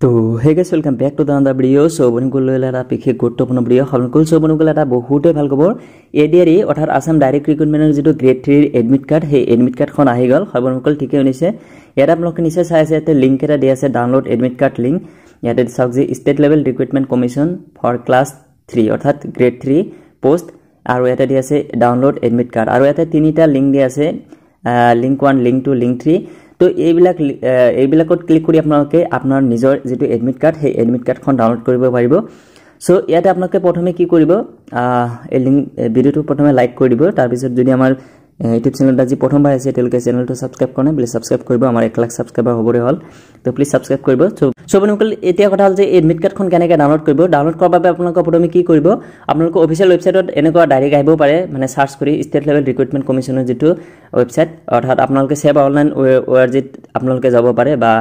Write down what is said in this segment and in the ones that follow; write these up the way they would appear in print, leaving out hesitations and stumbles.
তো hey guys welcome back to the another video. So বন্ধুসকল এটা বিশেষ গুৰুত্বপূৰ্ণ ভিডিও সকল সো বন্ধুসকল এটা বহুতে ভাল খবৰ এডিআৰই অৰ্থাৎ আসাম ডাইৰেক্ট ৰিক্ৰুটমেণ্টৰ যেটো গ্ৰেড 3 এডমিট কাৰ্ড সেই এডমিট কাৰ্ডখন আহি গল বন্ধুসকল ঠিকে শুনিছে ইয়াত আপোনালোকে নিশ্চয় চাই আছে এটা লিংক এটা দিয়া আছে ডাউনলোড এডমিট কাৰ্ড লিংক ইয়াতে চাওক যে state level recruitment commission for class 3 অৰ্থাৎ গ্ৰেড 3 পোষ্ট আৰু এটা দিয়া আছে ডাউনলোড এডমিট কাৰ্ড আৰু এটা তিনিটা লিংক দিয়া আছে লিংক 1 লিংক 2 লিংক 3 তো এইবিলাকত ক্লিক কৰি আপোনালোকে আপোনাৰ নিজৰ যেটো এডমিট কাৰ্ড সেই এডমিট কাৰ্ডখন ডাউনলোড কৰিব পাৰিব সো ইয়াতে আপোনালোকে প্ৰথমে কি কৰিব এই লিংক ভিডিওটো প্ৰথমে লাইক কৰি দিব তাৰ পিছত যদি আমাৰ ইউটিউব চেনেলটা যি প্ৰথমবাৰ আছে তেলকে চেনেলটো সাবস্ক্ৰাইব কৰনে প্লিজ সাবস্ক্ৰাইব কৰিব আমাৰ 1 লাখ সাবস্ক্ৰাইবাৰ হ'বৰে হল তো প্লিজ সাবস্ক্ৰাইব কৰিব সো বন্ধুসকল এতিয়া কথা হল যে এডমিট কাৰ্ডখন কেনেকৈ ডাউনলোড কৰিব ডাউনলোড কৰাৰ বাবে আপোনালোকে প্ৰথমে কি কৰিব আপোনালোকে অফিচিয়েল ৱেবছাইটত এনেকুৱা ডাইৰেক্ট আহিব পাৰে মানে সাৰ্চ কৰি ষ্টেট লেভেল ৰিক্ৰুটমেণ্ট কমিশনৰ যেটো ৱেবছাইট অৰ্থাৎ আপোনালোকে সেৱা অনলাইন ওআৰজি আপোনালোকে যাব পাৰে বা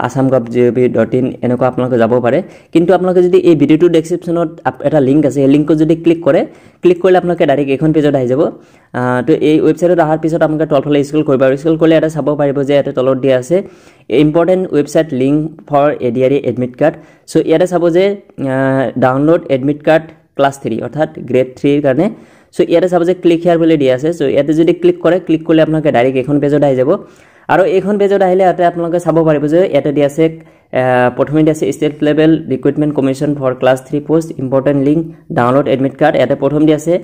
assamgov.gov.in এনেকুৱা আপোনালোকে যাব পাৰে কিন্তু আপোনালোকে যদি এই ভিডিওটো ডেসক্ৰিপচনত এটা লিংক আছে এই লিংকত যদি ক্লিক কৰিলে আপোনালোকে ডাইৰেক্ট এখন পেজত আহি যাব তো এই ৱেবছাইটত আহাৰ পিছত আপোনালোকে তলফালে স্ক্ৰল কৰিব আৰু স্ক্ৰল কৰিলে এটা চাব পাৰিব যে এটা তলত দিয়া আছে important website link for ADRE admit card so ইয়াতে চাব যে ডাউনলোড এডমিট কাৰ্ড ক্লাছ 3 অৰ্থাৎ গ্ৰেড 3 ৰ কাৰণে সো ইয়াতে চাব যে ক্লিক হিয়াৰ বুলি দিয়া আছে সো ইয়াতে যদি ক্লিক কৰিলে আপোনালোকে ডাইৰেক্ট এখন পেজত আহি যাব আৰু এইখন পেজত আহিলে ইয়াতে আপোনালোকে চাব পাৰিব যে ইয়াতে দিয়া আছে প্ৰথমে দিয়া আছে state level recruitment commission for class 3 post important link download admit card ইয়াতে প্ৰথম দিয়া আছে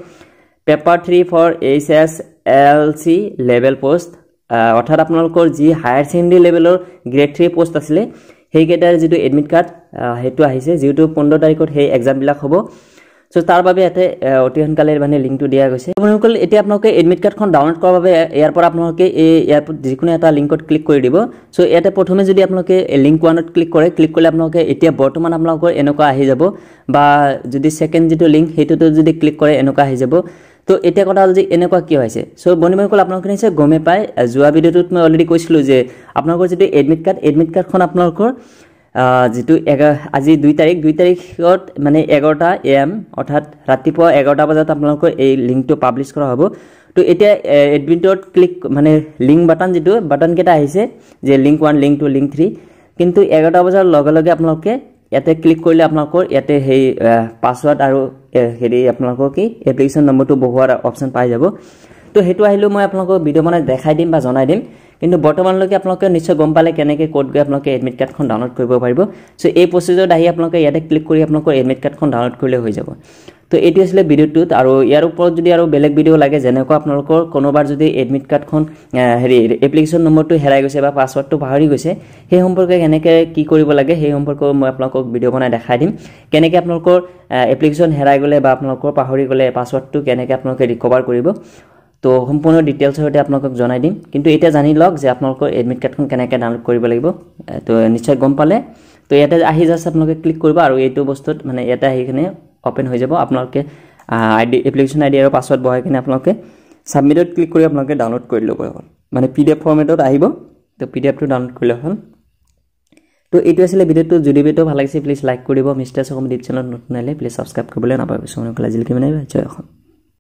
paper 3 for HSLC level post অৰ্থাৎ আপোনালোকৰ যি হায়াৰ সেকেন্ডাৰী লেভেলৰ গ্ৰেড 3 পোষ্ট আছিল সেই কেটাৰ যেটো এডমিট কাৰ্ড হেতু আহিছে যেটো 15 তাৰিখত সেই এক্সাম বিলাক হ'ব সো তাৰ বাবে এতে অতি সোনকালে মানে লিংকটো দিয়া গৈছে আপোনালোকে এতিয়া আপোনালোকে এডমিট কাৰ্ডখন ডাউনলোড কৰাৰ বাবে ইয়াৰ পৰা আপোনালোকে ইয়াৰ যিকোনো এটা লিংকত ক্লিক কৰি দিব সো ইয়াতে প্ৰথমে যদি আপোনালোকে লিংক 1ত ক্লিক কৰিলে আপোনালোকে এতিয়া বৰ্তমান আপোনালোকৰ এনেকুৱা আহি যাব বা যদি সেকেন্ড যেটো লিংক হেতুটো যদি ক্লিক কৰে এনেকুৱা আহি যাব তো এতিয়া কথা হল যে এনেকুৱা কি হৈছে সো বন্ধুসকল আপোনালোকে নিশ্চয় গমে পায় জুৱা ভিডিওটোত মই অলৰেডি কৈছিলো যে আপোনালোকৰ যেটো এডমিট কাৰ্ডখন আপোনালোকৰ যেটো আজি 2 তাৰিখত মানে 11টা AM অৰ্থাৎ ৰাতিপুৱা 11টা বজাত আপোনালোকৰ এই লিংকটো পাবলিশ কৰা হ'ব তো এতিয়া এডমিটত ক্লিক মানে লিংক বাটন কেটা আহিছে যে লিংক 1 লিংক 2 লিংক 3 কিন্তু 11টা বজাৰ লগে লগে আপোনালোকে ইয়াতে ক্লিক কৰিলে আপোনালোকৰ ইয়াতে হেই পাসওয়াৰ্ড আৰু হেৰি আপোনালোকৰ কি এপ্লিকেশন নম্বৰটো বহুৱাৰ অপচন পাই যাব তো হেতু আহিলো মই আপোনালোকক ভিডিও বনাই দেখাই দিম বা জনাই দিম কিন্তু বৰ্তমানলৈকে আপোনালোকে নিশ্চয় গম পালে কেনেকৈ কোড গৈ আপোনালোকে এডমিট কাৰ্ডখন ডাউনলোড কৰিব পাৰিব সো এই প্ৰসেছত আহি আপোনালোকে ইয়াতে ক্লিক কৰি আপোনালোকৰ এডমিট কাৰ্ডখন ডাউনলোড কৰিলে হৈ যাব তো এটি আছিল ভিডিওটোত আৰু ইয়াৰ ওপৰত যদি আৰু বেলেগ ভিডিও লাগে যেনেকৈ আপোনালোকৰ কোনোবাৰ যদি এডমিট কাৰ্ডখন হেৰি এপ্লিকেশন নম্বৰটো হেৰাই গৈছে বা পাসওয়াৰ্ডটো পাহৰি গৈছে সেই সম্পৰ্কে কেনেকৈ কি কৰিব লাগে সেই সম্পৰ্কে মই আপোনালোকক ভিডিও বনাই দেখাই দিম কেনেকৈ আপোনালোকৰ এপ্লিকেশন হেৰাই গলে বা আপোনালোকৰ পাহৰি গলে পাসওয়াৰ্ডটো কেনেকৈ আপোনালোকে ৰিকভাৰ কৰিব তো সম্পূৰ্ণ ডিটেইলছ হতে আপোনালোকক জনাই দিম কিন্তু এটা জানি লওক যে আপোনালোকৰ এডমিট কাৰ্ডখন কেনেকৈ ডাউনলোড কৰিব লাগিব তো নিশ্চয় গম পালে তো ইয়াতে আহি জাস্ট আপোনালোকে ক্লিক কৰিব আৰু এইটো বস্তুত মানে ইয়াতে আহি কিনে ওপেন হৈ যাব আপোনালোকে আইডি এপ্লিকেশন আইডি আৰু পাসওয়াৰ্ড বহাই কিনে আপোনালোকে সাবমিটত ক্লিক কৰি আপোনালোকে ডাউনলোড কৰি ল'ব হ'ল মানে PDF ফৰমেটত আহিব তো PDFটো ডাউনলোড কৰিলে হ'ল তো এইটো আছিল ভিডিওটো যদি ভিডিওটো ভাল লাগিছে প্লিজ লাইক কৰিব মিষ্টাৰ সকম ডিপ চেনেলত নতুন আহিলে প্লিজ সাবস্ক্ৰাইব কৰিবলৈ নাপাহৰিব সোনকালে আজিলৈকে মানে জয় অসম।